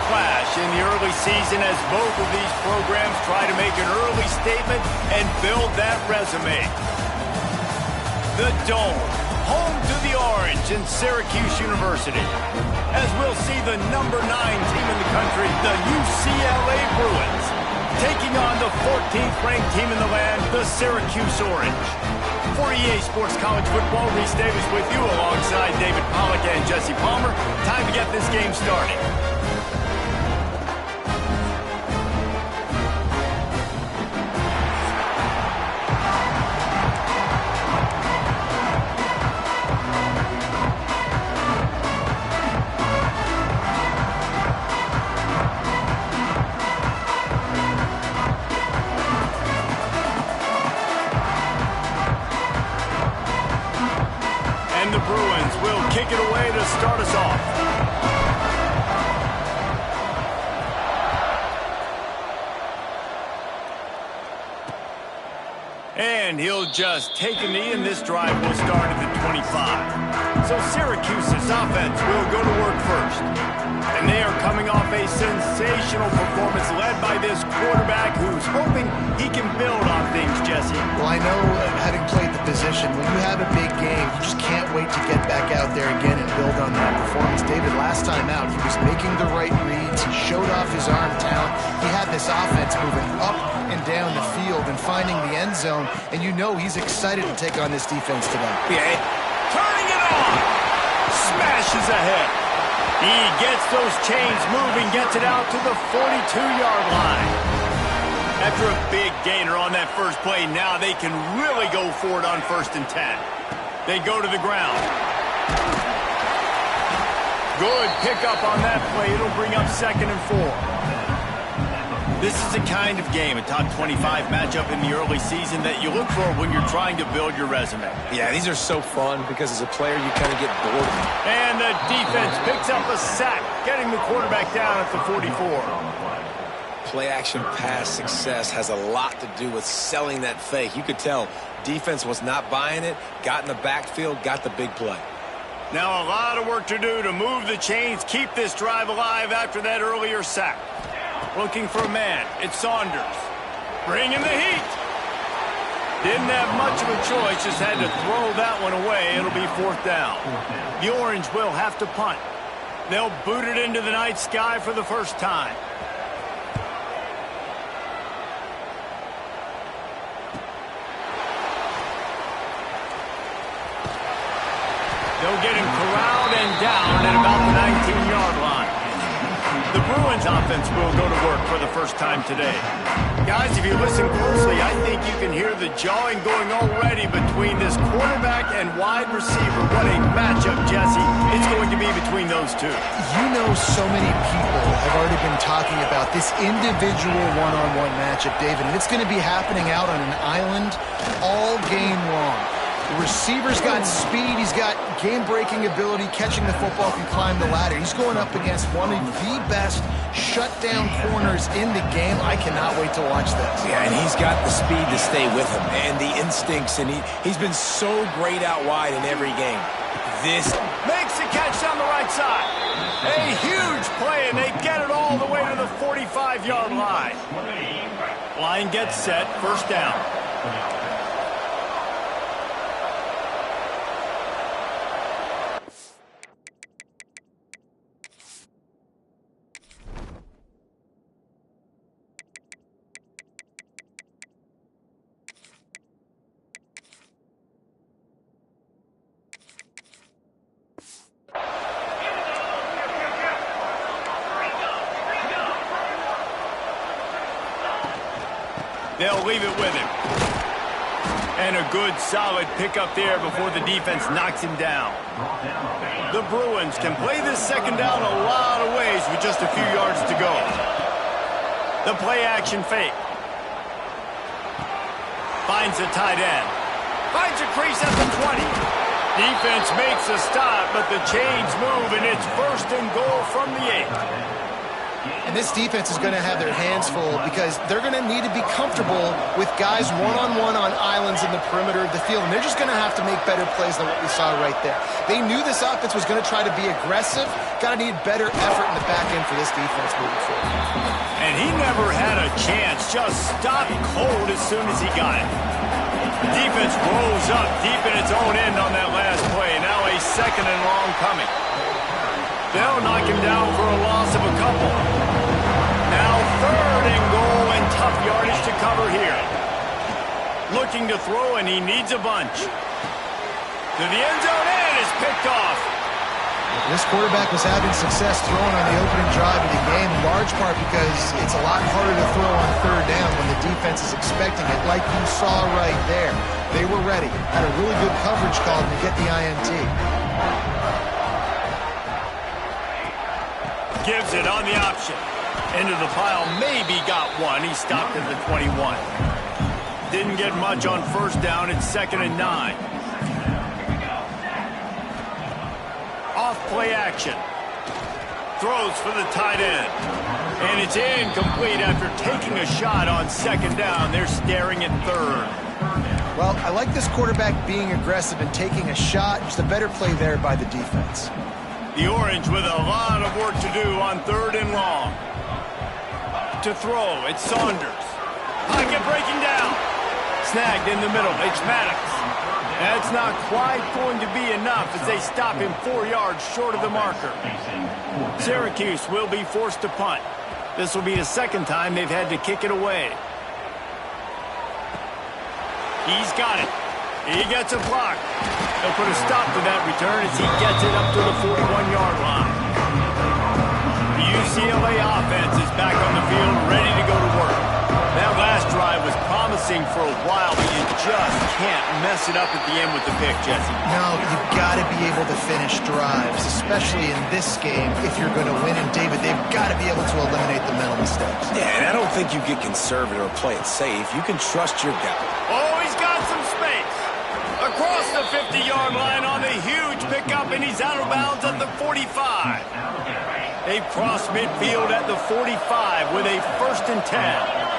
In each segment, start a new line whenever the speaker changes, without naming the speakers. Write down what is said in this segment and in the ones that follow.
clash in the early season as both of these programs try to make an early statement and build that resume. The Dome, home to the Orange in Syracuse University. As we'll see the number 9 team in the country, the UCLA Bruins, taking on the 14th ranked team in the land, the Syracuse Orange. For EA Sports College Football, Reese Davis with you alongside David Pollack and Jesse Palmer. Time to get this game started. Kick it away to start us off. And he'll just take a knee, and this drive will start at the 25. So Syracuse's offense will go to work first. And they are coming off a sensational performance led by this quarterback who's hoping he can build on things, Jesse.
Well, I know, having played the position, when you have a big game, you just can't wait to get back out there again and build on that performance. David, last time out, he was making the right reads. He showed off his arm talent. He had this offense moving up and down the field and finding the end zone, and you know he's excited to take on this defense today.
Yeah. Turning it on! Smashes ahead. He gets those chains moving, gets it out to the 42-yard line. After a big gainer on that first play, now they can really go for it on 1st and 10. They go to the ground. Good pickup on that play. It'll bring up 2nd and 4. This is the kind of game, a top 25 matchup in the early season, that you look for when you're trying to build your resume.
Yeah, these are so fun because as a player, you kind of get bored of them.
And the defense picks up a sack, getting the quarterback down at the 44.
Play-action pass success has a lot to do with selling that fake. You could tell defense was not buying it, got in the backfield, got the big play.
Now a lot of work to do to move the chains, keep this drive alive after that earlier sack. Looking for a man. It's Saunders. Bringing the heat. Didn't have much of a choice, just had to throw that one away. It'll be 4th down. The Orange will have to punt. They'll boot it into the night sky for the first time. They'll get him corralled and down at about the 19-yard line. The Bruins offense will go to work for the first time today. Guys, if you listen closely, I think you can hear the jawing going already between this quarterback and wide receiver. What a matchup, Jesse, it's going to be between those two.
You know, so many people have already been talking about this individual one-on-one matchup, David, and it's going to be happening out on an island all game long. The receiver's got speed, he's got game-breaking ability, catching the football, can climb the ladder. He's going up against one of the best shutdown corners in the game. I cannot wait to watch this.
Yeah, and he's got the speed to stay with him and the instincts, and he's been so great out wide in every game. This
makes the catch on the right side. A huge play, and they get it all the way to the 45-yard line. Line gets set, 1st down. They'll leave it with him. And a good, solid pickup there before the defense knocks him down. The Bruins can play this 2nd down a lot of ways with just a few yards to go. The play-action fake. Finds a tight end. Finds a crease at the 20. Defense makes a stop, but the chains move, and it's 1st and goal from the 8.
And this defense is going to have their hands full because they're going to need to be comfortable with guys one-on-one on islands in the perimeter of the field. And they're just going to have to make better plays than what we saw right there. They knew this offense was going to try to be aggressive. Got to need better effort in the back end for this defense moving forward.
And he never had a chance. Just stopped cold as soon as he got it. The defense rose up deep in its own end on that last play. Now a second and long coming. They'll knock him down for a loss of a couple. Now third and goal and tough yardage to cover here. Looking to throw, and he needs a bunch. To the end zone and is picked off.
This quarterback was having success throwing on the opening drive of the game, in large part because it's a lot harder to throw on third down when the defense is expecting it, like you saw right there. They were ready. Had a really good coverage call to get the INT.
Gives it on the option. Into the pile, maybe got one. He stopped at the 21. Didn't get much on first down. It's 2nd and 9. Off play action. Throws for the tight end. And it's incomplete after taking a shot on 2nd down. They're staring at 3rd.
Well, I like this quarterback being aggressive and taking a shot. Just a better play there by the defense.
The Orange with a lot of work to do on 3rd and long. To throw, it's Saunders. Pocket breaking down. Snagged in the middle, it's Maddox. That's not quite going to be enough as they stop him 4 yards short of the marker. Syracuse will be forced to punt. This will be the second time they've had to kick it away. He's got it. He gets a block. They'll put a stop to that return as he gets it up to the 41-yard line. The UCLA offense is back on the field, ready to go to work. That last drive was promising for a while, but you just can't mess it up at the end with the pick, Jesse.
No, you've got to be able to finish drives, especially in this game if you're going to win. And, David, they've got to be able to eliminate the mental mistakes.
Yeah, and I don't think you get conservative or play it safe. You can trust your guy.
Oh, he's got some space. Across the 50-yard line on the huge pickup, and he's out of bounds at the 45. They've crossed midfield at the 45 with a 1st and 10.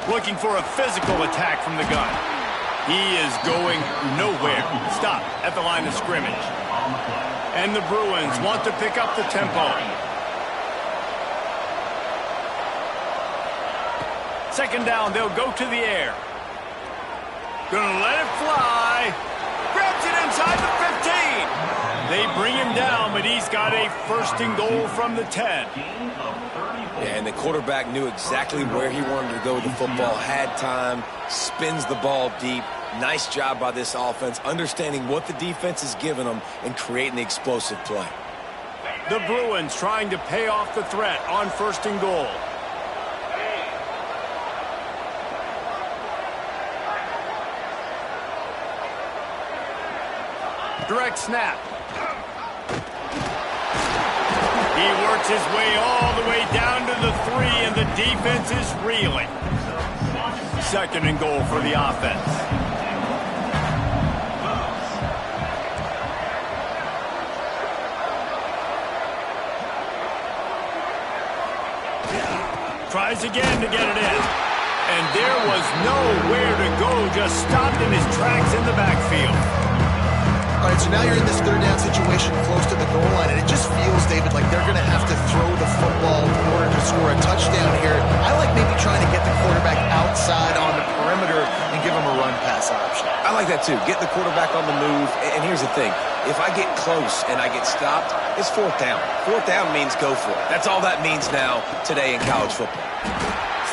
Looking for a physical attack from the gun. He is going nowhere. Stop at the line of scrimmage. And the Bruins want to pick up the tempo. 2nd down, they'll go to the air. Gonna let it fly. Grabs it inside the 15. They bring him down, but he's got a 1st and goal from the 10.
Yeah, and the quarterback knew exactly where he wanted to go with the football, had time, spins the ball deep. Nice job by this offense, understanding what the defense is giving them and creating the explosive play.
The Bruins trying to pay off the threat on 1st and goal. Direct snap. He works his way all the way down to the 3, and the defense is reeling. 2nd and goal for the offense. Tries again to get it in. And there was nowhere to go, just stopped in his tracks in the backfield.
All right, so now you're in this 3rd down situation close to the goal line, and it just feels, David, like they're going to have to throw the football in order to score a touchdown here. I like maybe trying to get the quarterback outside on the perimeter and give him a run-pass option.
I like that, too. Get the quarterback on the move. And here's the thing. If I get close and I get stopped, it's 4th down. 4th down means go for it. That's all that means now today in college football.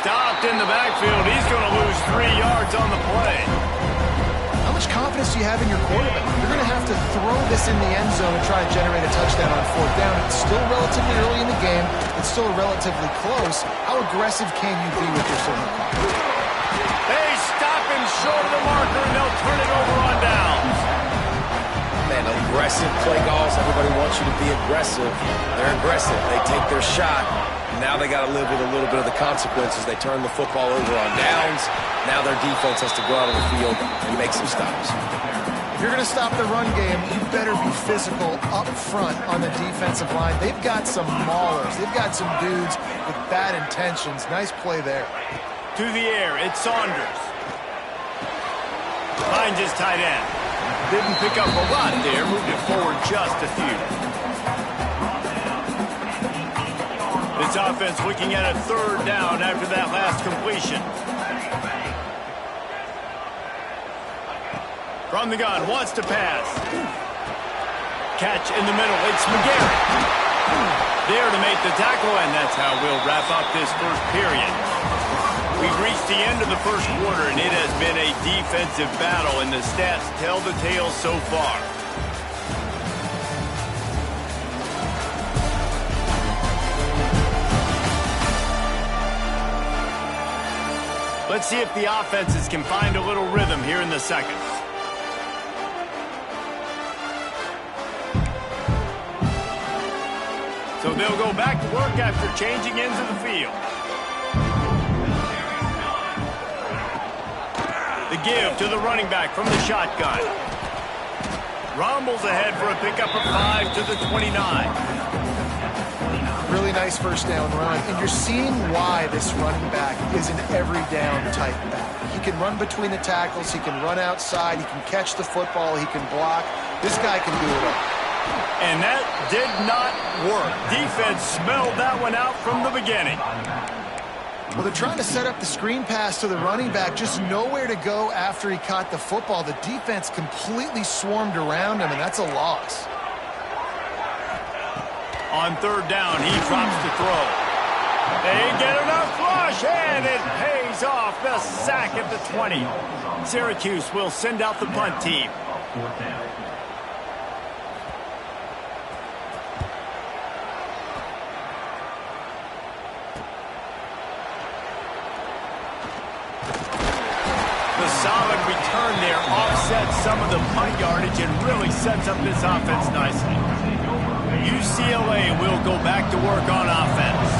Stopped in the backfield. He's going to lose 3 yards on the play.
How much confidence do you have in your quarterback? You're going to have to throw this in the end zone and try to generate a touchdown on 4th down. It's still relatively early in the game. It's still relatively close. How aggressive can you be with your signal call?
They stop him short of the marker, and they'll turn it over on downs.
Man, aggressive play calls. Everybody wants you to be aggressive. They're aggressive. They take their shot. Now they got to live with a little bit of the consequences. They turn the football over on downs. Now their defense has to go out on the field and make some stops.
If you're going to stop the run game, you better be physical up front on the defensive line. They've got some maulers. They've got some dudes with bad intentions. Nice play there.
To the air, it's Saunders. Finds his tight end. Didn't pick up a lot there. Moved it forward just a few. This offense looking at a third down after that last completion. From the gun, wants to pass. Catch in the middle, it's McGarrett. There to make the tackle, and that's how we'll wrap up this first period. We've reached the end of the first quarter, and it has been a defensive battle, and the stats tell the tale so far. Let's see if the offenses can find a little rhythm here in the second. So they'll go back to work after changing into the field. The give to the running back from the shotgun. Rumbles ahead for a pickup of 5 to the 29.
Really nice first down run, and you're seeing why this running back is an every down type back. He can run between the tackles, he can run outside, he can catch the football, he can block. This guy can do it all.
And that did not work. Defense smelled that one out from the beginning.
Well, they're trying to set up the screen pass to the running back, just nowhere to go after he caught the football. The defense completely swarmed around him, and that's a loss.
On third down, he drops to throw. They get enough flush, and it pays off. The sack at the 20. Syracuse will send out the punt team. The solid return there offsets some of the punt yardage and really sets up this offense nicely. UCLA will go back to work on offense.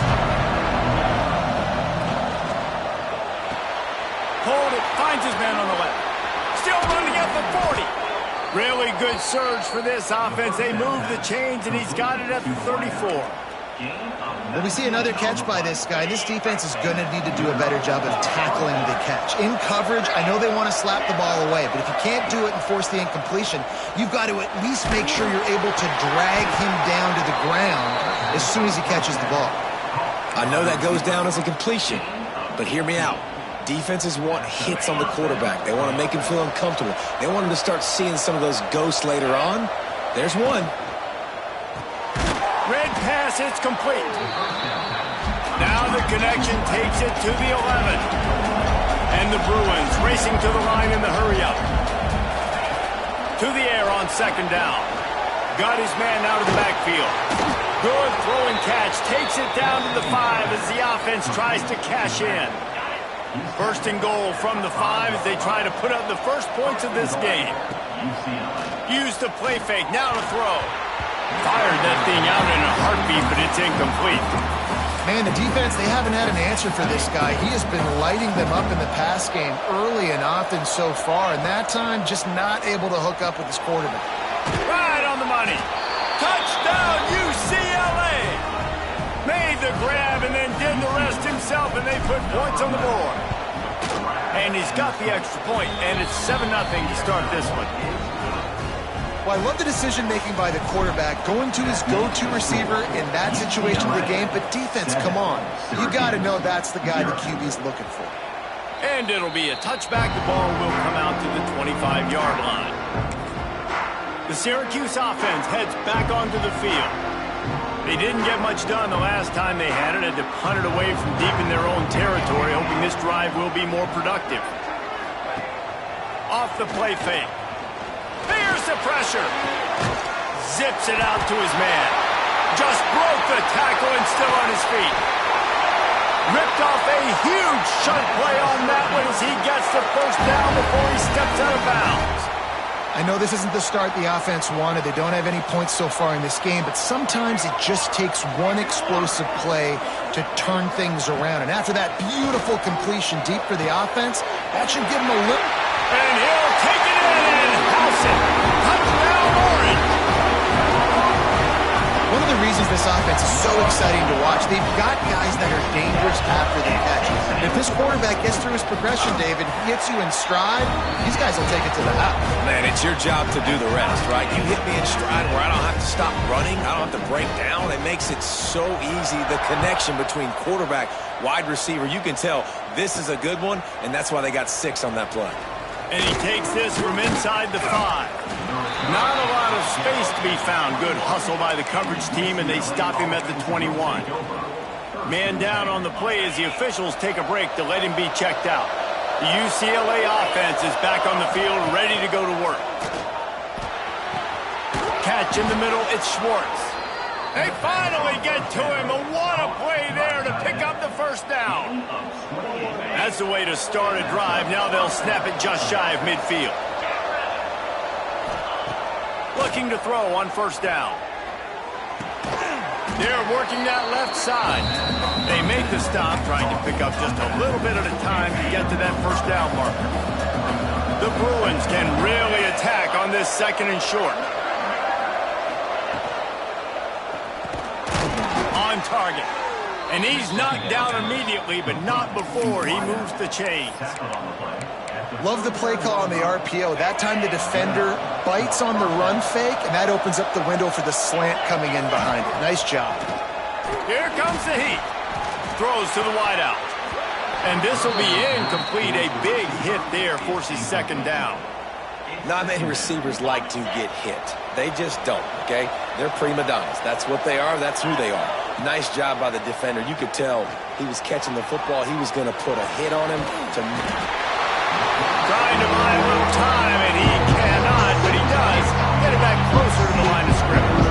Hold it, finds his man on the left. Still running at the 40. Really good surge for this offense. They move the chains, and he's got it at the 34.
Well, we see another catch by this guy. This defense is going to need to do a better job of tackling the catch. In coverage, I know they want to slap the ball away, but if you can't do it and force the incompletion, you've got to at least make sure you're able to drag him down to the ground as soon as he catches the ball.
I know that goes down as a completion, but hear me out. Defenses want hits on the quarterback. They want to make him feel uncomfortable. They want him to start seeing some of those ghosts later on. There's one.
Red pass, it's complete. Now the connection takes it to the 11. And the Bruins racing to the line in the hurry-up. To the air on second down. Got his man out of the backfield. Good throw and catch. Takes it down to the 5 as the offense tries to cash in. First and goal from the 5 as they try to put up the first points of this game. Use the play fake. Now to throw. Fired that thing out in a heartbeat, but it's incomplete.
Man, the defense, they haven't had an answer for this guy. He has been lighting them up in the pass game early and often so far, and that time just not able to hook up with his quarterback.
Right on the money. Touchdown, UCLA! Made the grab and then did the rest himself, and they put points on the board. And he's got the extra point, and it's 7-0 to start this one.
Well, I love the decision-making by the quarterback, going to his go-to receiver in that situation of the game, but defense, come on. You got to know that's the guy the QB's looking for.
And it'll be a touchback. The ball will come out to the 25-yard line. The Syracuse offense heads back onto the field. They didn't get much done the last time they had it, had to punt it away from deep in their own territory, hoping this drive will be more productive. Off the play fake. Fears the pressure. Zips it out to his man. Just broke the tackle and still on his feet. Ripped off a huge shunt play on that one as he gets the first down before he steps out of bounds.
I know this isn't the start the offense wanted. They don't have any points so far in this game, but sometimes it just takes one explosive play to turn things around. And after that beautiful completion deep for the offense, that should give them a little...
And he'll take it in and house it. Touchdown, Orange.
One of the reasons this offense is so exciting to watch, they've got guys that are dangerous after the catch. And if this quarterback gets through his progression, David, he hits you in stride, these guys will take it to the house.
Man, it's your job to do the rest, right? You hit me in stride where I don't have to stop running. I don't have to break down. It makes it so easy. The connection between quarterback, wide receiver, you can tell this is a good one, and that's why they got 6 on that play.
And he takes this from inside the 5. Not a lot of space to be found. Good hustle by the coverage team, and they stop him at the 21. Man down on the play as the officials take a break to let him be checked out. The UCLA offense is back on the field, ready to go to work. Catch in the middle, it's Schwartz. They finally get to him, and what a play there to pick up the first down. That's the way to start a drive. Now they'll snap it just shy of midfield. Looking to throw on first down. They're working that left side. They make the stop, trying to pick up just a little bit at a time to get to that first down marker. The Bruins can really attack on this 2nd and short. On target. And he's knocked down immediately, but not before he moves the chains.
Love the play call on the RPO. That time the defender bites on the run fake, and that opens up the window for the slant coming in behind it. Nice job.
Here comes the heat. Throws to the wideout. And this will be incomplete. A big hit there forces 2nd down.
Not many receivers like to get hit. They just don't, okay? They're prima donnas. That's what they are. That's who they are. Nice job by the defender. You could tell he was catching the football. He was going to put a hit on him to...
Trying to buy a little time, and he cannot, but he does get it back closer to the line of scrimmage.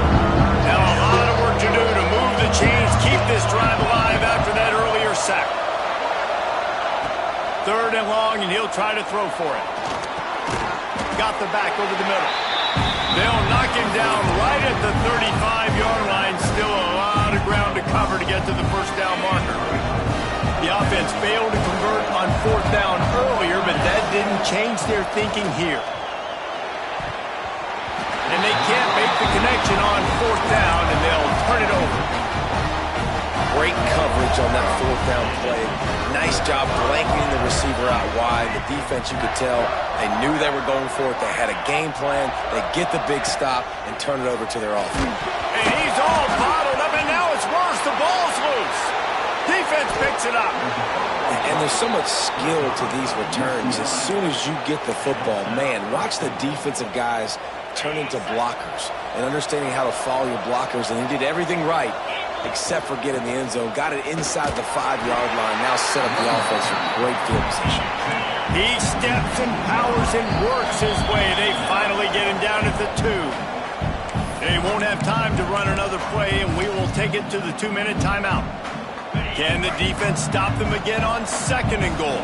Now a lot of work to do to move the chains, keep this drive alive after that earlier sack. 3rd and long, and he'll try to throw for it. Got the back over the middle. They'll knock him down right at the 35-yard line. Still a lot of ground to cover to get to the first down marker. The offense failed to convert on 4th down earlier, but that didn't change their thinking here. And they can't make the connection on 4th down, and they'll turn it over.
Great coverage on that 4th down play. Nice job blanketing the receiver out wide. The defense, you could tell, they knew they were going for it. They had a game plan. They get the big stop and turn it over to their offense.
And he's all bottled up, and now it's worse. The ball's loose. Defense picks it up.
And there's so much skill to these returns. As soon as you get the football, man, watch the defensive guys turn into blockers and understanding how to follow your blockers. And he did everything right except for getting the end zone. Got it inside the 5-yard line. Now set up the offense for great field position.
He steps and powers and works his way. They finally get him down at the 2. They won't have time to run another play, and we will take it to the 2-minute timeout. Can the defense stop them again on 2nd and goal?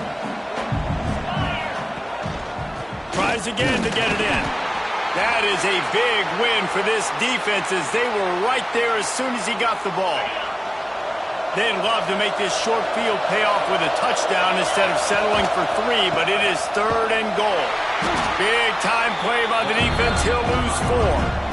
Tries again to get it in. That is a big win for this defense as they were right there as soon as he got the ball. They'd love to make this short field pay off with a touchdown instead of settling for 3, but it is 3rd and goal. Big time play by the defense. He'll lose 4.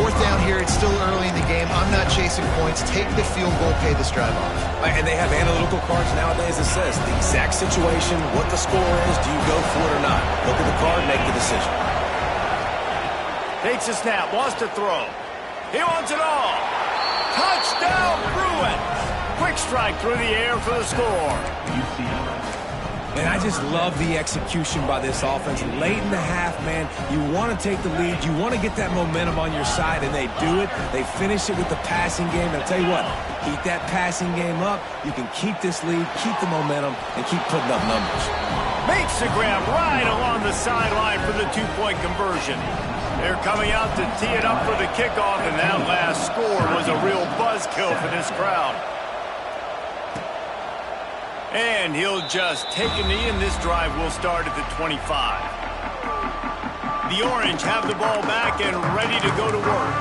4th down here, it's still early in the game. I'm not chasing points. Take the field goal, pay this drive off.
And they have analytical cards nowadays that says the exact situation, what the score is, do you go for it or not? Look at the card, make the decision.
Takes a snap, wants to throw. He wants it all. Touchdown, Bruins! Quick strike through the air for the score.
And I just love the execution by this offense. Late in the half, man, you want to take the lead. You want to get that momentum on your side, and they do it. They finish it with the passing game. And I'll tell you what, keep that passing game up. You can keep this lead, keep the momentum, and keep putting up numbers.
Makes the grab right along the sideline for the 2-point conversion. They're coming out to tee it up for the kickoff, and that last score was a real buzzkill for this crowd. And he'll just take a knee, and this drive will start at the 25. The Orange have the ball back and ready to go to work.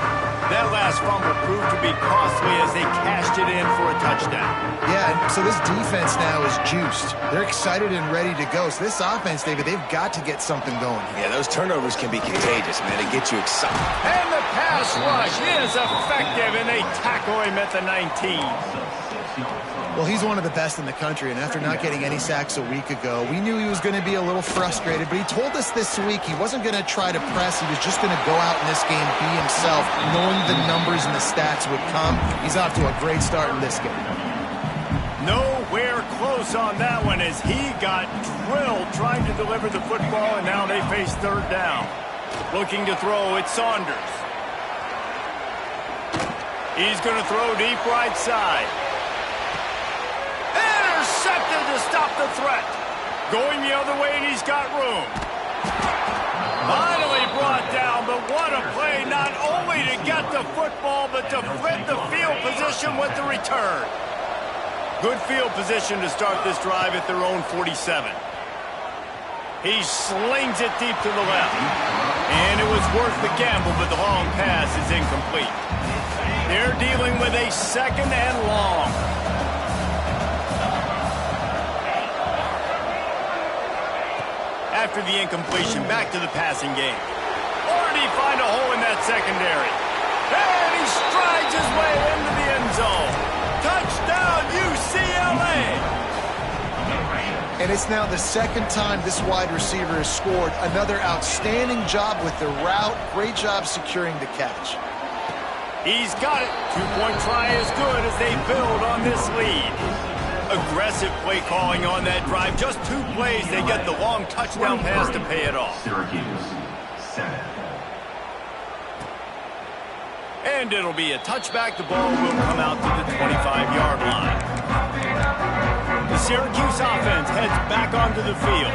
That last fumble proved to be costly as they cashed it in for a touchdown.
Yeah, so this defense now is juiced. They're excited and ready to go. So this offense, David, they've got to get something going.
Yeah, those turnovers can be contagious, man. They get you excited.
And the pass rush is effective, and they tackle him at the 19.
Well, he's one of the best in the country, and after not getting any sacks a week ago, we knew he was going to be a little frustrated, but he told us this week he wasn't going to try to press. He was just going to go out in this game, be himself, knowing the numbers and the stats would come. He's off to a great start in this game.
Nowhere close on that one as he got drilled trying to deliver the football, and now they face third down. Looking to throw, it's Saunders. He's going to throw deep right side. Intercepted to stop the threat. Going the other way, and he's got room. Finally brought down, but what a play, not only to get the football, but to flip the field position with the return. Good field position to start this drive at their own 47. He slings it deep to the left. And it was worth the gamble, but the long pass is incomplete. They're dealing with a second and long. After the incompletion, back to the passing game. Already find a hole in that secondary. And he strides his way into the end zone. Touchdown, UCLA!
And it's now the second time this wide receiver has scored. Another outstanding job with the route. Great job securing the catch.
He's got it. Two-point try is good as they build on this lead. Aggressive play calling on that drive. Just 2 plays, they get the long touchdown pass to pay it off.
Syracuse, 7.
And it'll be a touchback. The ball will come out to the 25-yard line. The Syracuse offense heads back onto the field.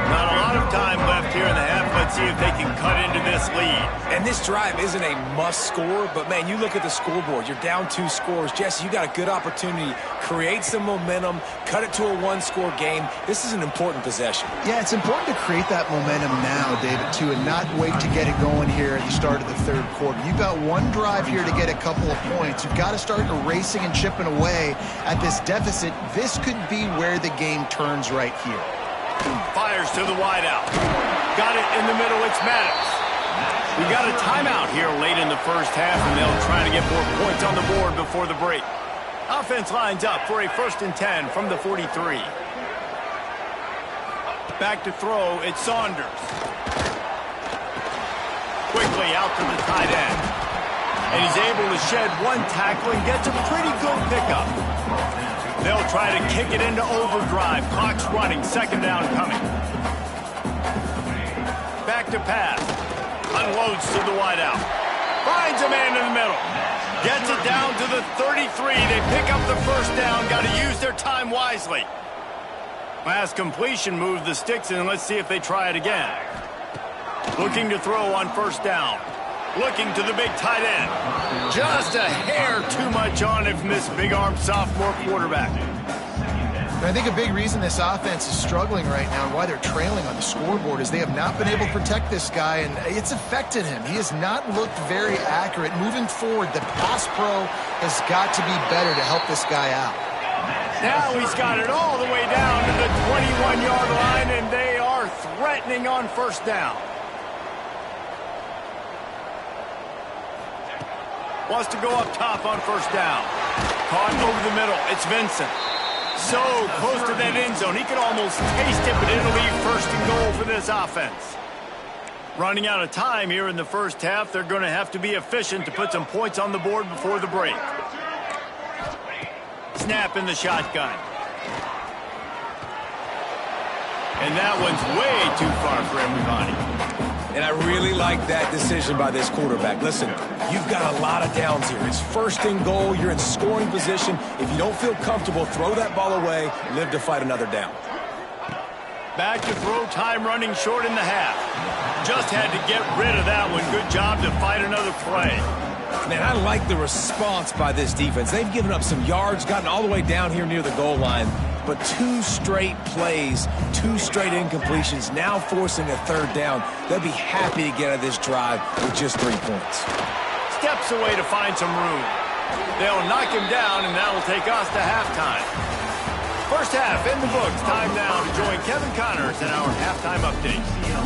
Not a lot of time left here in the half. Let's see if they can cut into this lead.
And this drive isn't a must score, but man, you look at the scoreboard. You're down 2 scores. Jesse, you got a good opportunity. Create some momentum. Cut it to a 1-score game. This is an important possession.
Yeah, it's important to create that momentum now, David, too, and not wait to get it going here at the start of the third quarter. You've got one drive here to get a couple of points. You've got to start erasing and chipping away at this deficit. This could be where the game turns right here.
Fires to the wideout. Got it in the middle. It's Maddox. We got a timeout here late in the first half, and they'll try to get more points on the board before the break. Offense lines up for a 1st and 10 from the 43. Back to throw. It's Saunders. Quickly out to the tight end. And he's able to shed 1 tackle and gets a pretty good pickup. They'll try to kick it into overdrive. Clock's running. 2nd down coming. Back to pass. Unloads to the wideout. Finds a man in the middle. Gets it down to the 33. They pick up the 1st down. Got to use their time wisely. Last completion moved the sticks, and let's see if they try it again. Looking to throw on 1st down. Looking to the big tight end. Just a hair too much on it from this big-armed sophomore quarterback.
I think a big reason this offense is struggling right now and why they're trailing on the scoreboard is they have not been able to protect this guy, and it's affected him. He has not looked very accurate. Moving forward, the pass pro has got to be better to help this guy out.
Now he's got it all the way down to the 21-yard line, and they are threatening on 1st down. Wants to go up top on 1st down. Caught over the middle. It's Vincent. So close to that end zone. He could almost taste it, but it'll be 1st and goal for this offense. Running out of time here in the first half. They're going to have to be efficient to put some points on the board before the break. Snap in the shotgun. And that one's way too far for everybody.
And I really like that decision by this quarterback. Listen, you've got a lot of downs here. It's 1st and goal. You're in scoring position. If you don't feel comfortable, throw that ball away. Live to fight another down.
Back to throw, time running short in the half. Just had to get rid of that one. Good job to fight another play.
Man, I like the response by this defense. They've given up some yards, gotten all the way down here near the goal line, but 2 straight plays, 2 straight incompletions, now forcing a 3rd down. They'll be happy to get out of this drive with just 3 points.
Steps away to find some room. They'll knock him down, and that'll take us to halftime. First half in the books. Time now to join Kevin Connors in our halftime update.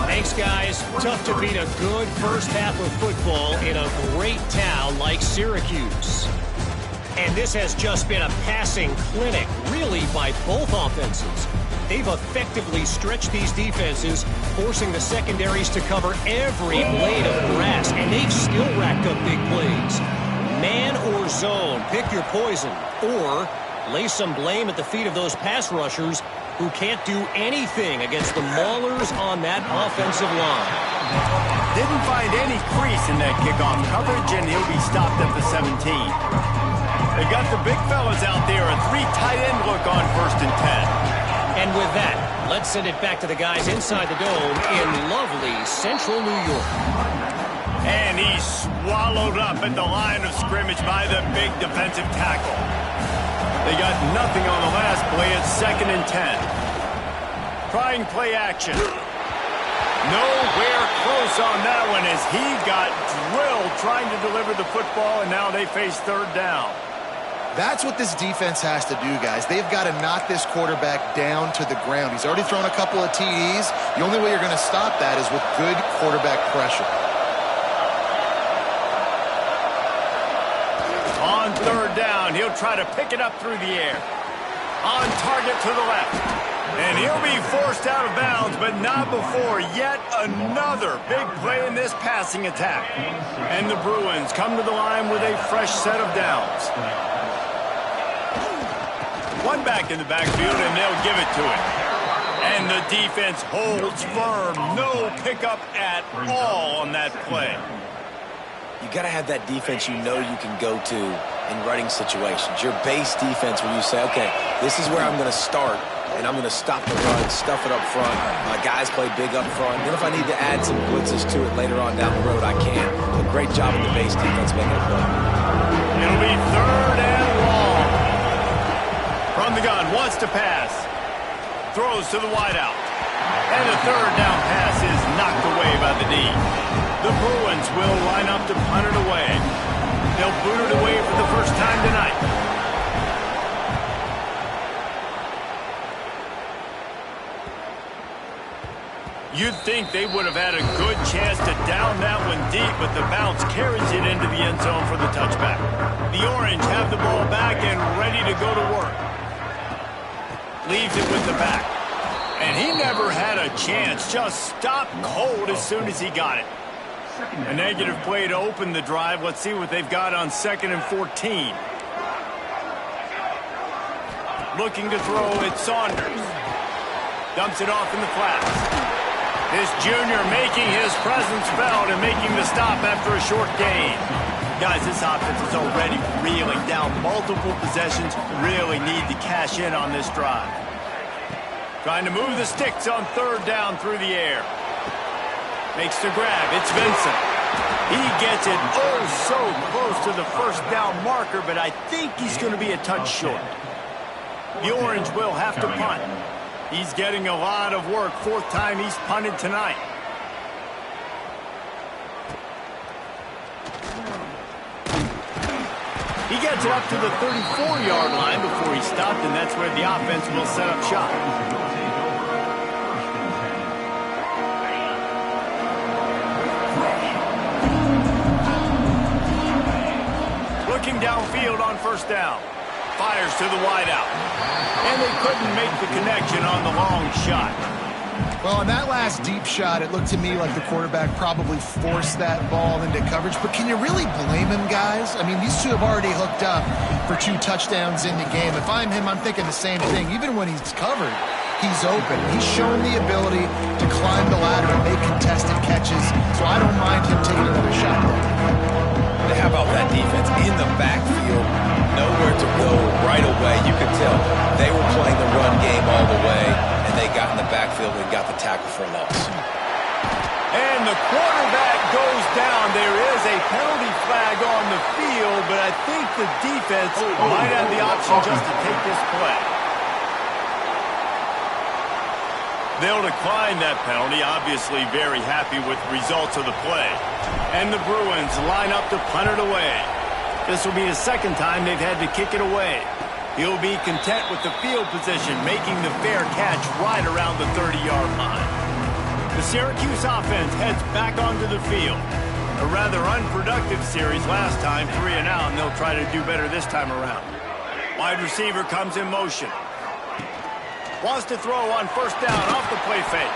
Thanks, guys. Tough to beat a good first half of football in a great town like Syracuse. And this has just been a passing clinic, really, by both offenses. They've effectively stretched these defenses, forcing the secondaries to cover every blade of grass, and they've still racked up big plays. Man or zone, pick your poison, or lay some blame at the feet of those pass rushers who can't do anything against the maulers on that offensive line.
Didn't find any crease in that kickoff coverage, and he'll be stopped at the 17. They got the big fellas out there, a 3 tight end look on 1st and 10.
And with that, let's send it back to the guys inside the dome in lovely central New York.
And he's swallowed up at the line of scrimmage by the big defensive tackle. They got nothing on the last play. It's 2nd and 10. Trying play action. Nowhere close on that one as he got drilled trying to deliver the football, and now they face 3rd down.
That's what this defense has to do, guys. They've got to knock this quarterback down to the ground. He's already thrown a couple of TDs. The only way you're going to stop that is with good quarterback pressure.
On 3rd down, he'll try to pick it up through the air. On target to the left. And he'll be forced out of bounds, but not before yet another big play in this passing attack. And the Bruins come to the line with a fresh set of downs. One back in the backfield, and they'll give it to him. And the defense holds firm. No pickup at all on that play.
You got to have that defense you know you can go to in running situations. Your base defense where you say, okay, this is where I'm going to start, and I'm going to stop the run, stuff it up front. My guys play big up front. Then if I need to add some blitzes to it later on down the road, I can. A great job of the base defense making it play.
It'll be 3rd and long. From the gun, wants to pass. Throws to the wideout. And the 3rd down pass is knocked away by the D. The Bruins will line up to punt it away. They'll boot it away for the first time tonight. You'd think they would have had a good chance to down that one deep, but the bounce carries it into the end zone for the touchback. The Orange have the ball back and ready to go to work. Leaves it with the back. And he never had a chance. Just stopped cold as soon as he got it. A negative play to open the drive. Let's see what they've got on 2nd and 14. Looking to throw it, Saunders. Dumps it off in the flats. This junior making his presence felt and making the stop after a short gain. Guys, this offense is already reeling down multiple possessions. Really need to cash in on this drive. Trying to move the sticks on 3rd down through the air. Makes the grab. It's Vincent. He gets it oh so close to the 1st down marker, but I think he's going to be a touch short. The Orange will have to punt. He's getting a lot of work. 4th time he's punted tonight. He gets it up to the 34-yard line before he stopped, and that's where the offense will set up shop. Looking downfield on 1st down. Fires to the wideout. And they couldn't make the connection on the long shot.
Well, on that last deep shot, it looked to me like the quarterback probably forced that ball into coverage. But can you really blame him, guys? I mean, these two have already hooked up for 2 touchdowns in the game. If I'm him, I'm thinking the same thing. Even when he's covered, he's open. He's shown the ability to climb the ladder and make contested catches. So I don't mind him taking another shot there.
How about that defense in the backfield? Nowhere to go right away. You could tell they were playing the run game all the way, and they got in the backfield and got the tackle for a loss.
And And the quarterback goes down. There is a penalty flag on the field, but I think the defense might have the option just to take this play. They'll decline that penalty, obviously very happy with the results of the play. And the Bruins line up to punt it away. This will be the second time they've had to kick it away. He'll be content with the field position, making the fair catch right around the 30-yard line. The Syracuse offense heads back onto the field. A rather unproductive series last time, 3 and out, and they'll try to do better this time around. Wide receiver comes in motion. Wants to throw on first down off the play fake.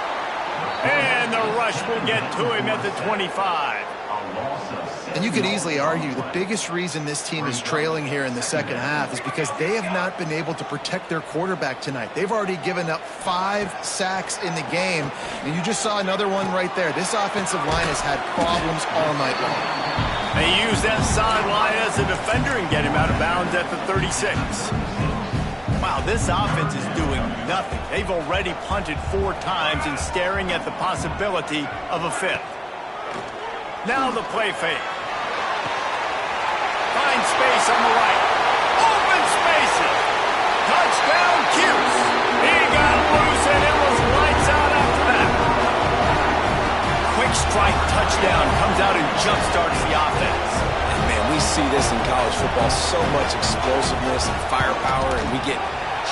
And the rush will get to him at the 25.
And you could easily argue the biggest reason this team is trailing here in the second half is because they have not been able to protect their quarterback tonight. They've already given up 5 sacks in the game, and you just saw another one right there. This offensive line has had problems all night long.
They use that sideline as a defender and get him out of bounds at the 36. Wow, this offense is doing nothing. They've already punted 4 times and staring at the possibility of a 5th. Now the play fake. Find space on the right. Open spaces. Touchdown, Cuse. He got loose, and it was lights out after that. Quick strike touchdown comes out and jump-starts the offense.
And man, we see this in college football, so much explosiveness and firepower, and we get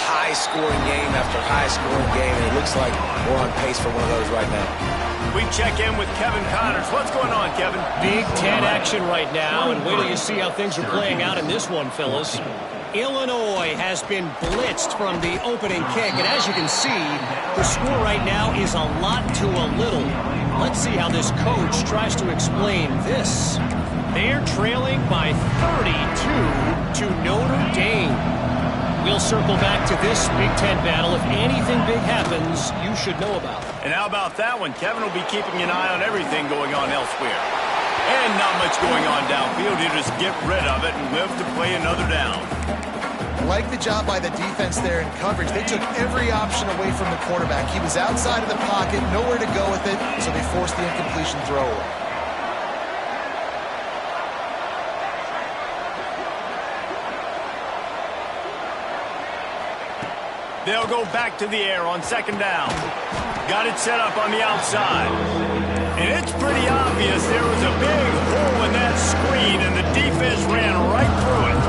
high-scoring game after high-scoring game, and it looks like we're on pace for one of those right now.
We check in with Kevin Connors. What's going on, Kevin?
Big Ten action right now, and wait till you see how things are playing out in this one, fellas. Illinois has been blitzed from the opening kick, and as you can see, the score right now is a lot to a little. Let's see how this coach tries to explain this. They're trailing by 32 to Notre Dame. We'll circle back to this Big Ten battle. If anything big happens, you should know about it.
And how about that one? Kevin will be keeping an eye on everything going on elsewhere. And not much going on downfield. He'll just get rid of it and live to play another down.
Like the job by the defense there in coverage. They took every option away from the quarterback. He was outside of the pocket, nowhere to go with it, so they forced the incompletion throw away.
They'll go back to the air on second down. Got it set up on the outside. And it's pretty obvious there was a big hole in that screen, and the defense ran right through it.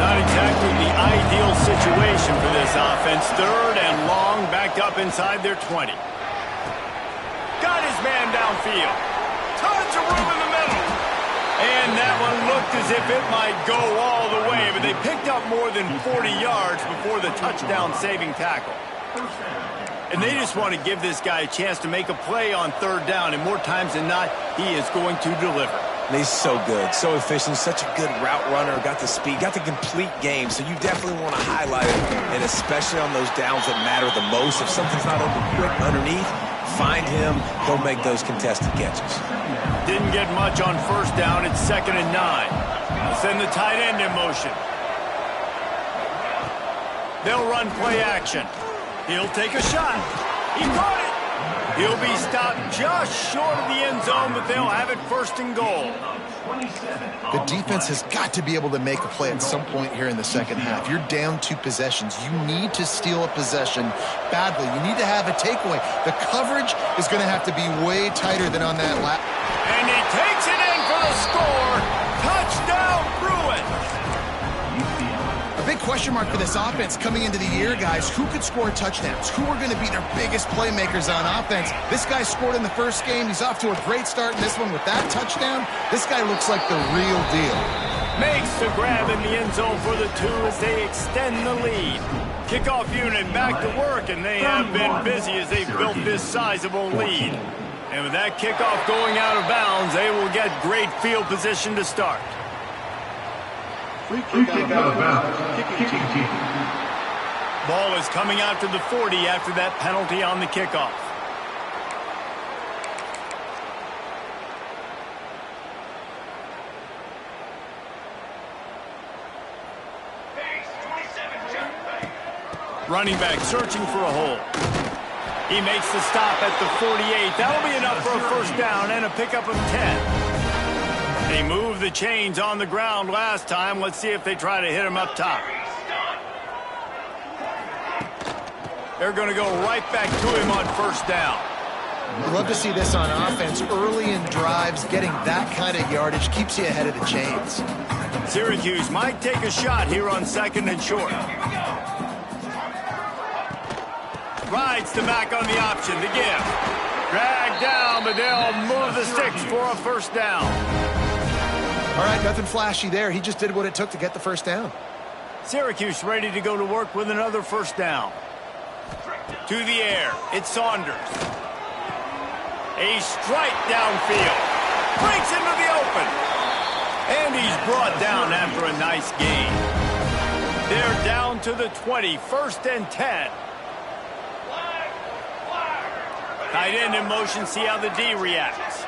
Not exactly the ideal situation for this offense. 3rd and long, backed up inside their 20. Got his man downfield. Tons of room in the middle. And that one looked as if it might go all the way, but they picked up more than 40 yards before the touchdown-saving tackle. And they just want to give this guy a chance to make a play on 3rd down, and more times than not, he is going to deliver.
And he's so good, so efficient, such a good route runner, got the speed, got the complete game, so you definitely want to highlight it, and especially on those downs that matter the most. If something's not open quick underneath, find him, go make those contested catches.
Didn't get much on 1st down. It's 2nd and 9. They'll send the tight end in motion. They'll run play action. He'll take a shot. He caught it. He'll be stopped just short of the end zone, but they'll have it 1st and goal.
The defense has got to be able to make a play at some point here in the second half. You're down 2 possessions. You need to steal a possession badly. You need to have a takeaway. The coverage is going to have to be way tighter than on that last.
And he takes it in for the score. Touchdown, Bruins.
A big question mark for this offense coming into the year, guys. Who could score touchdowns? Who are going to be their biggest playmakers on offense? This guy scored in the first game. He's off to a great start in this one with that touchdown. This guy looks like the real deal.
Makes the grab in the end zone for the 2 as they extend the lead. Kickoff unit back to work, and they have been busy as they've built this sizable lead. And with that kickoff going out of bounds, they will get great field position to start.
Free kick out of bounds. Kicking team.
Ball is coming out to the 40 after that penalty on the kickoff. Running back searching for a hole. He makes the stop at the 48. That'll be enough for a first down and a pickup of 10. They moved the chains on the ground last time. Let's see if they try to hit him up top. They're going to go right back to him on first down.
You love to see this on offense. Early in drives, getting that kind of yardage keeps you ahead of the chains.
Syracuse might take a shot here on second and short. Rides the back on the option to give. Dragged down, but they'll move the sticks for a first down.
All right, nothing flashy there. He just did what it took to get the first down.
Syracuse ready to go to work with another first down. To the air, it's Saunders. A strike downfield. Breaks into the open. And he's brought down after a nice gain. They're down to the 20, first and 10. Tight end in motion, see how the D reacts.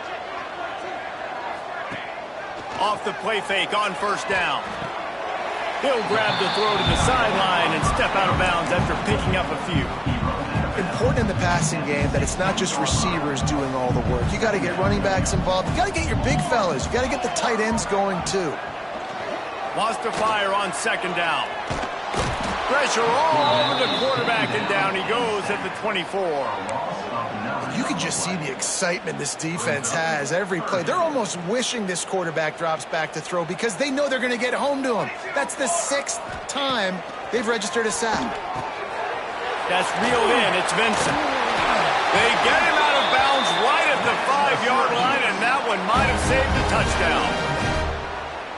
Off the play fake on first down. He'll grab the throw to the sideline and step out of bounds after picking up a few.
Important in the passing game that it's not just receivers doing all the work. You got to get running backs involved. You got to get your big fellas. You got to get the tight ends going too.
Wants to fire on second down. Pressure all over the quarterback, and down he goes at the 24.
You can just see the excitement this defense has every play. They're almost wishing this quarterback drops back to throw because they know they're going to get home to him. That's the 6th time they've registered a sack.
That's reeled in. It's Vincent. They get him out of bounds right at the 5-yard line, and that one might have saved a touchdown.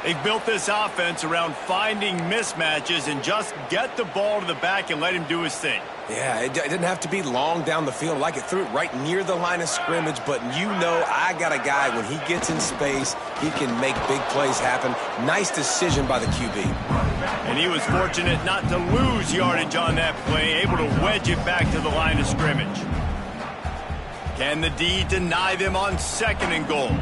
They've built this offense around finding mismatches and just get the ball to the back and let him do his thing.
Yeah, it didn't have to be long down the field. Like it threw it right near the line of scrimmage, but you know I got a guy, when he gets in space, he can make big plays happen. Nice decision by the QB.
And he was fortunate not to lose yardage on that play, able to wedge it back to the line of scrimmage. Can the D deny them on second and goal?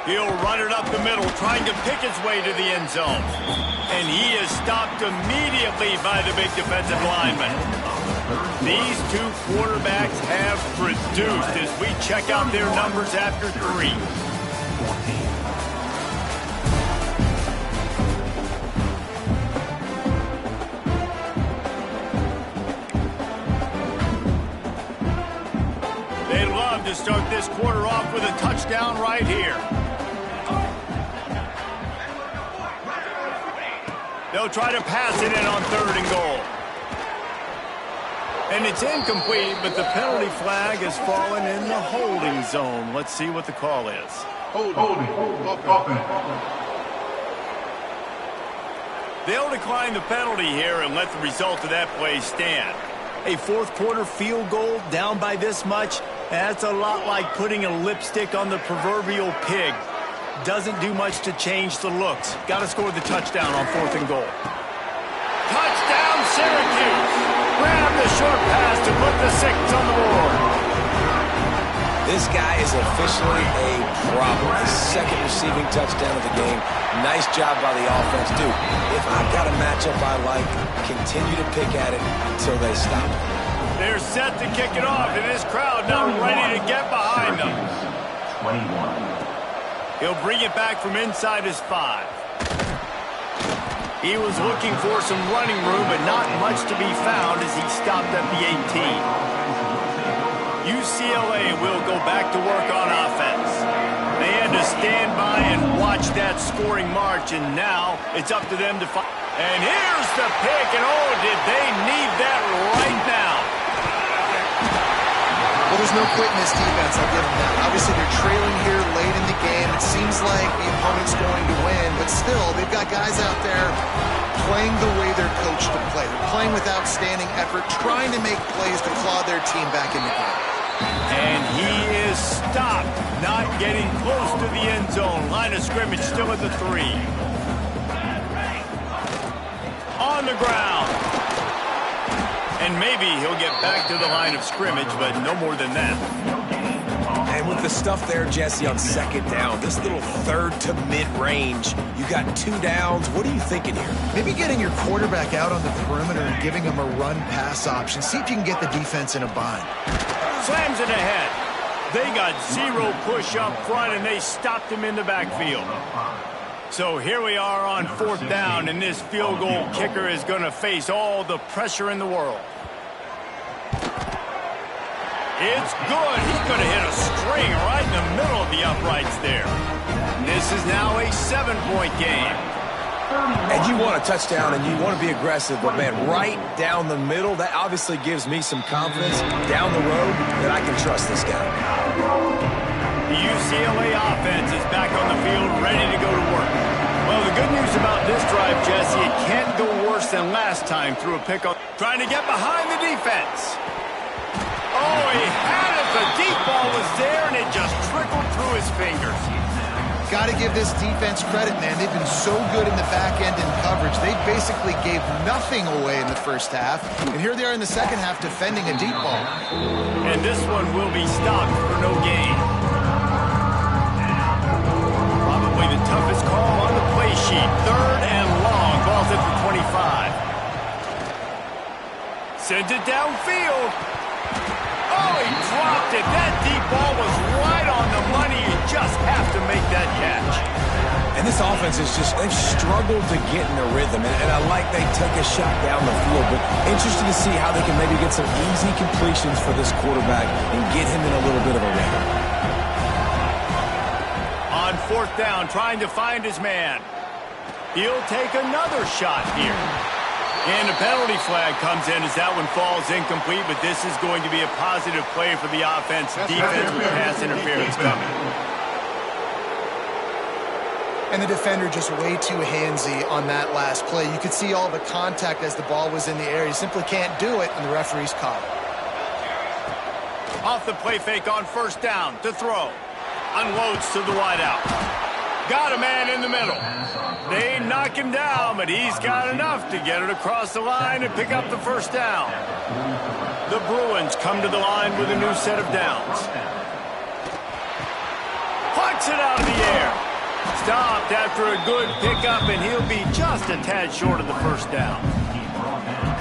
He'll run it up the middle, trying to pick his way to the end zone. And he is stopped immediately by the big defensive lineman. These two quarterbacks have produced as we check out their numbers after 3. They love to start this quarter off with a touchdown right here. They'll try to pass it in on third and goal. And it's incomplete, but the penalty flag has fallen in the holding zone. Let's see what the call is.
Holding.
They'll decline the penalty here and let the result of that play stand. A fourth quarter field goal down by this much, that's a lot like putting a lipstick on the proverbial pig. Doesn't do much to change the looks. Got to score the touchdown on fourth and goal. Touchdown, Syracuse! Grab the short pass to put the 6 on the board.
This guy is officially a problem. His second receiving touchdown of the game. Nice job by the offense, dude. If I've got a matchup I like, continue to pick at it until they stop.
They're set to kick it off, and this crowd now ready to get behind them.
21.
He'll bring it back from inside his 5. He was looking for some running room, but not much to be found as he stopped at the 18. UCLA will go back to work on offense. They had to stand by and watch that scoring march, and now it's up to them to find. And here's the pick, and oh, did they need that right now.
Well, there's no quitting this defense, I'll give them that. Obviously, they're trailing here late in the game. It seems like the opponent's going to win, but still, they've got guys out there playing the way they're coached to play. They're playing with outstanding effort, trying to make plays to claw their team back in the game.
And he is stopped, not getting close to the end zone. Line of scrimmage still at the 3. On the ground. And maybe he'll get back to the line of scrimmage, but no more than that.
And And with the stuff there, Jesse, on second down, this little third to mid-range, you got 2 downs. What are you thinking here?
Maybe getting your quarterback out on the perimeter and giving him a run-pass option. See if you can get the defense in a bind.
Slams it ahead. They got 0 push up front, and they stopped him in the backfield. So here we are on 4th down, and this field goal kicker is going to face all the pressure in the world. It's good. He's going to hit a string right in the middle of the uprights there. This is now a 7-point game.
And you want a touchdown, and you want to be aggressive, but, man, right down the middle, that obviously gives me some confidence down the road that I can trust this guy.
The UCLA offense is back on the field, ready to go to work. Well, the good news about this drive, Jesse, it can't go worse than last time through a pick-up. Trying to get behind the defense. Oh, he had it. The deep ball was there, and it just trickled through his fingers.
Got to give this defense credit, man. They've been so good in the back end in coverage. They basically gave nothing away in the first half, and here they are in the second half defending a deep ball.
And this one will be stopped for no gain. Probably the toughest call on the play sheet. 3rd and long. Ball's at the 25. Sends it downfield. Oh, he dropped it. That deep ball was right on the money. You just have to make that catch.
And this offense is just, they've struggled to get in a rhythm. And I like they take a shot down the field, but interested to see how they can maybe get some easy completions for this quarterback and get him in a little bit of a rhythm.
On 4th down, trying to find his man. He'll take another shot here. And a penalty flag comes in as that one falls incomplete, but this is going to be a positive play for the offense. Defense with pass interference coming.
And the defender just way too handsy on that last play. You could see all the contact as the ball was in the air. He simply can't do it, and the referee's caught it.
Off the play fake on 1st down to throw. Unloads to the wideout. Got a man in the middle. They knock him down, but he's got enough to get it across the line and pick up the 1st down. The Bruins come to the line with a new set of downs. Plucks it out of the air. Stopped after a good pickup, and he'll be just a tad short of the 1st down.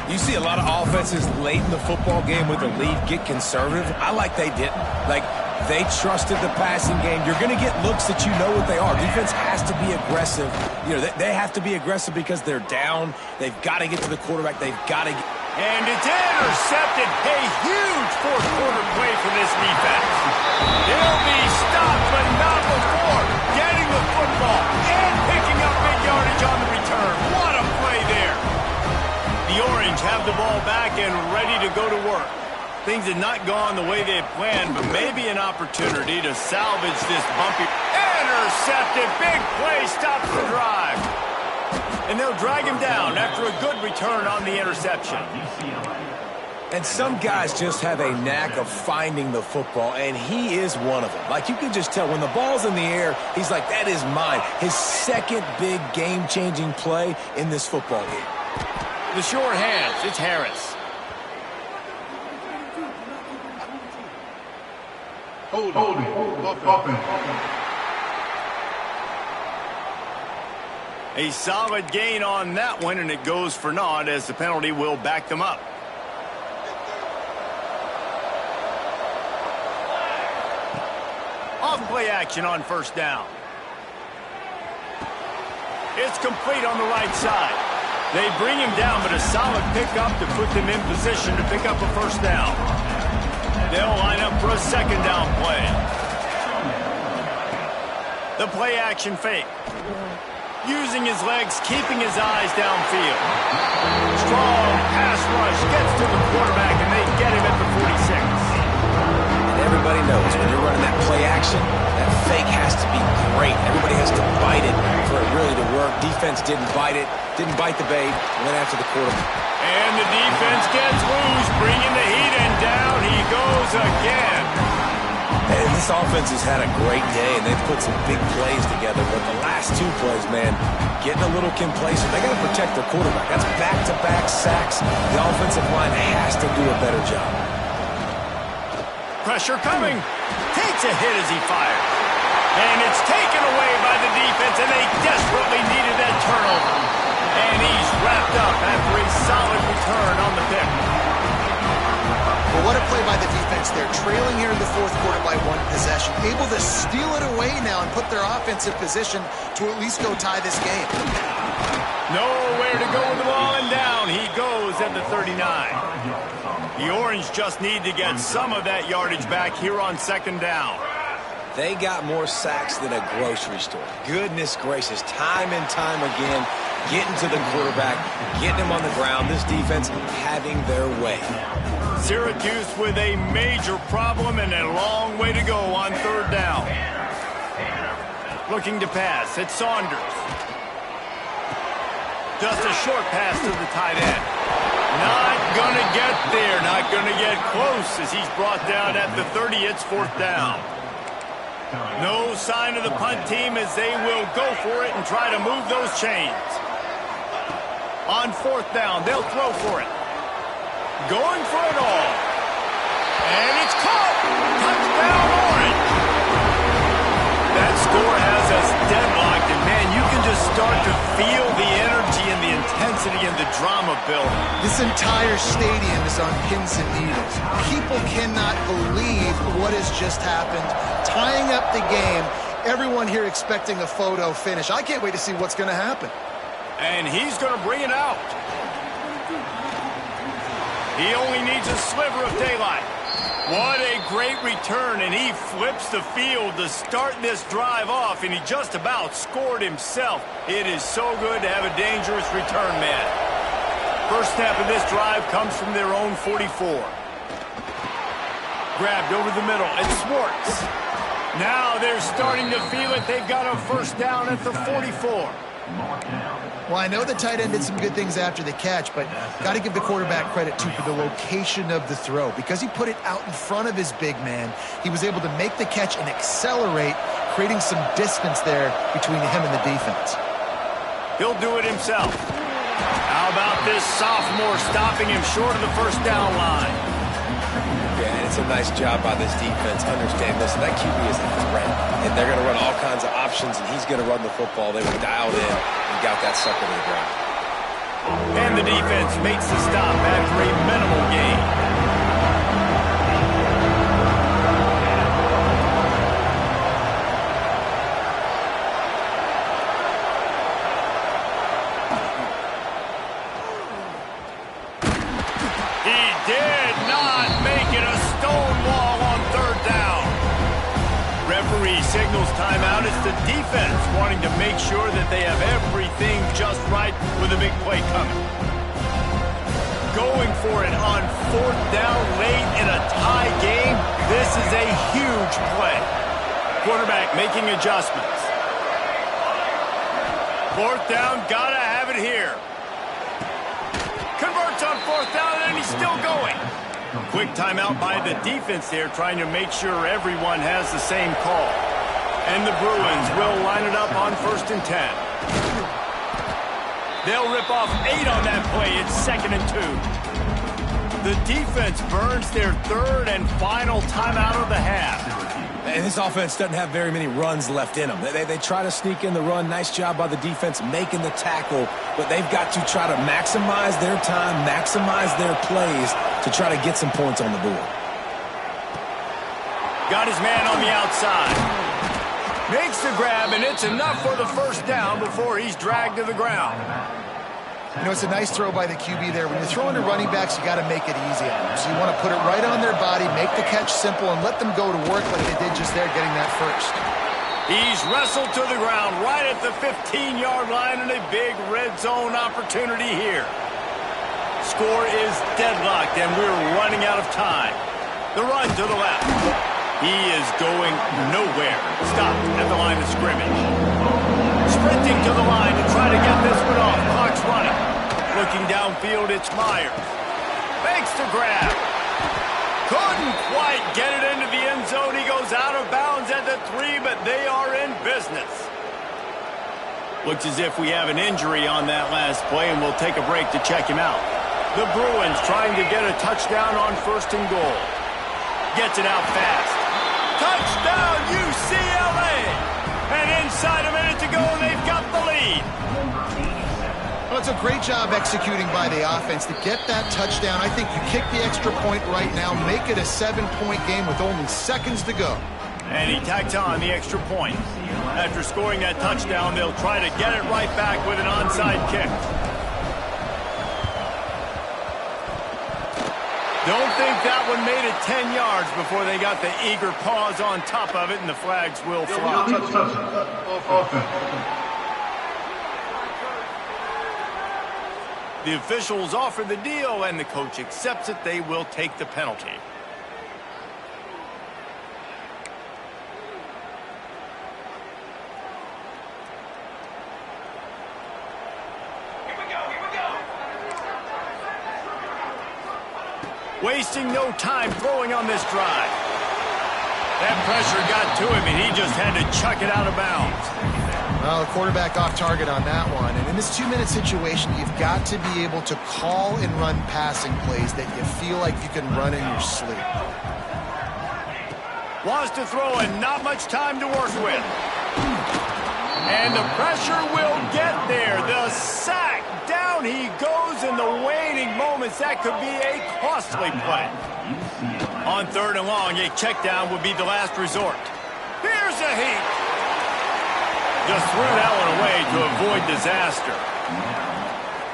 You see a lot of offenses late in the football game with the lead get conservative. I like they didn't. Like, they trusted the passing game. You're going to get looks that you know what they are. Defense has to be aggressive. You know, they have to be aggressive because they're down. They've got to get to the quarterback. They've got to get...
And it's intercepted. A huge 4th quarter play for this defense. They'll be stopped, but not before getting the football and picking up big yardage on the return. What a play there. The Orange have the ball back and ready to go to work. Things had not gone the way they had planned, but maybe an opportunity to salvage this bumpy. Intercepted. Big play stops the drive. And they'll drag him down after a good return on the interception.
And some guys just have a knack of finding the football, and he is one of them. Like, you can just tell when the ball's in the air, he's like, that is mine. His second big game-changing play in this football game.
The short hands. It's Harris.
Holding. Offense.
A solid gain on that one, and it goes for naught as the penalty will back them up. Off play action on 1st down. It's complete on the right side. They bring him down, but a solid pickup to put them in position to pick up a 1st down. They'll line up for a 2nd down play. The play action fake. Using his legs, keeping his eyes downfield. Strong pass rush gets to the quarterback, and they get him at the 46.
And everybody knows when you're running that play action, that fake has to be great. Everybody has to bite it for it really to work. Defense didn't bite it, didn't bite the bait, went after the quarterback.
And the defense gets loose, bringing the heat, and down he goes again.
And this offense has had a great day, and they've put some big plays together. But the last 2 plays, man, getting a little complacent. They got to protect their quarterback. That's back-to-back sacks. The offensive line has to do a better job.
Pressure coming. Takes a hit as he fires. And it's taken away by the defense, and they desperately needed that turnover. And he's wrapped up after a solid return on the pick.
Well, what a play by the defense there. Trailing here in the fourth quarter by one possession. Able to steal it away now and put their offense in position to at least go tie this game.
Nowhere to go with the ball, and down he goes at the 39. The Orange just need to get some of that yardage back here on second down.
They got more sacks than a grocery store. Goodness gracious, time and time again, getting to the quarterback, getting him on the ground. This defense having their way.
Syracuse with a major problem and a long way to go on third down. Looking to pass, it's Saunders. Just a short pass to the tight end. Not going to get there, not going to get close as he's brought down at the 30. It's fourth down. No sign of the punt team as they will go for it and try to move those chains. On fourth down, they'll throw for it. Going for it all. And it's caught. Touchdown, Orange. That score has us deadlocked, and man, you can just start to feel the energy and the intensity and the drama building.
This entire stadium is on pins and needles. People cannot believe what has just happened. Tying up the game, everyone here expecting a photo finish. I can't wait to see what's going to happen.
And he's going to bring it out. He only needs a sliver of daylight. What a great return, and he flips the field to start this drive off, and he just about scored himself. It is so good to have a dangerous return man. First snap of this drive comes from their own 44. Grabbed over the middle, it's Swartz. Now they're starting to feel it. They've got a first down at the 44.
Well, I know the tight end did some good things after the catch, but got to give the quarterback credit, too, for the location of the throw. Because he put it out in front of his big man, he was able to make the catch and accelerate, creating some distance there between him and the defense.
He'll do it himself. How about this sophomore stopping him short of the first down line?
Yeah, and it's a nice job by this defense. Understand, listen, that QB is a threat, and they're going to run all kinds of options, and he's going to run the football. They were dialed in and got that sucker to the ground.
And the defense makes the stop after a minimal gain. Signals timeout. It's the defense wanting to make sure that they have everything just right with a big play coming. Going for it on fourth down late in a tie game. This is a huge play. Quarterback making adjustments. Fourth down, gotta have it here. Converts on fourth down, and he's still going. Quick timeout by the defense there, trying to make sure everyone has the same call. And the Bruins will line it up on 1st and 10. They'll rip off 8 on that play. It's 2nd and 2. The defense burns their third and final timeout of the half.
And this offense doesn't have very many runs left in them. They try to sneak in the run. Nice job by the defense making the tackle. But they've got to try to maximize their time, maximize their plays to try to get some points on the board.
Got his man on the outside. Makes the grab, and it's enough for the first down before he's dragged to the ground.
You know, it's a nice throw by the QB there. When you're throwing to running backs, you got to make it easy on them. So you want to put it right on their body, make the catch simple, and let them go to work like they did just there, getting that first.
He's wrestled to the ground right at the 15-yard line, and a big red zone opportunity here. Score is deadlocked, and we're running out of time. The run to the left. He is going nowhere. Stopped at the line of scrimmage. Sprinting to the line to try to get this one off. Clock's running. Looking downfield, it's Myers. Makes the grab. Couldn't quite get it into the end zone. He goes out of bounds at the 3, but they are in business. Looks as if we have an injury on that last play, and we'll take a break to check him out. The Bruins trying to get a touchdown on 1st and goal. Gets it out fast. Touchdown, UCLA! And inside a minute to go, they've got the lead.
Well, it's a great job executing by the offense to get that touchdown. I think you kick the extra point right now, make it a 7-point game with only seconds to go.
And he tacks on the extra point. After scoring that touchdown, they'll try to get it right back with an onside kick. Don't think that one made it 10 yards before they got the eager paws on top of it, and the flags will fly. The officials offer the deal, and the coach accepts it. They will take the penalty. Wasting no time throwing on this drive. That pressure got to him, and he just had to chuck it out of bounds.
Well, the quarterback off target on that one. And in this 2-minute situation, you've got to be able to call and run passing plays that you feel like you can run in your sleep.
Wants to throw and not much time to work with. And the pressure will get there. The sack. Down he goes in the waning moments. That could be a costly play. On 3rd and long, a check down would be the last resort. Here's a heat. Just threw that one away to avoid disaster.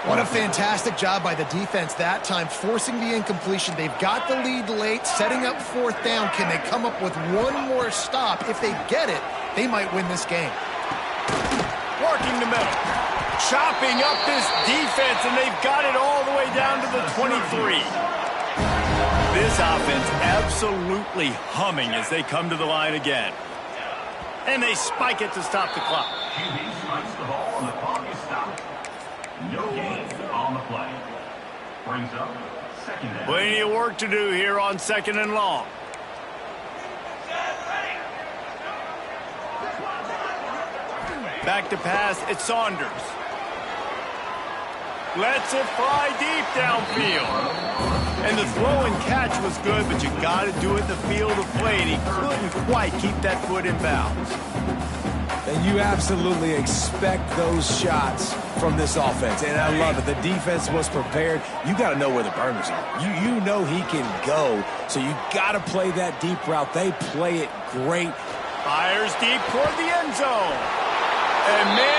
What a fantastic job by the defense that time, forcing the incompletion. They've got the lead late, setting up 4th down. Can they come up with one more stop? If they get it, they might win this game.
Working the middle. Chopping up this defense, and they've got it all the way down to the 23. This offense absolutely humming as they come to the line again. And they spike it to stop the clock.
QB strikes the ball and the clock is stopped. No gain on the play. Brings up 2nd down.
Plenty of work to do here on 2nd and long. Back to pass, it's Saunders. Lets it fly deep downfield. And the throw and catch was good, but you got to do it in the field of play, and he couldn't quite keep that foot in bounds.
And you absolutely expect those shots from this offense, and I love it. The defense was prepared. You got to know where the burners are. You know he can go, so you got to play that deep route. They play it great.
Fires deep toward the end zone. And man,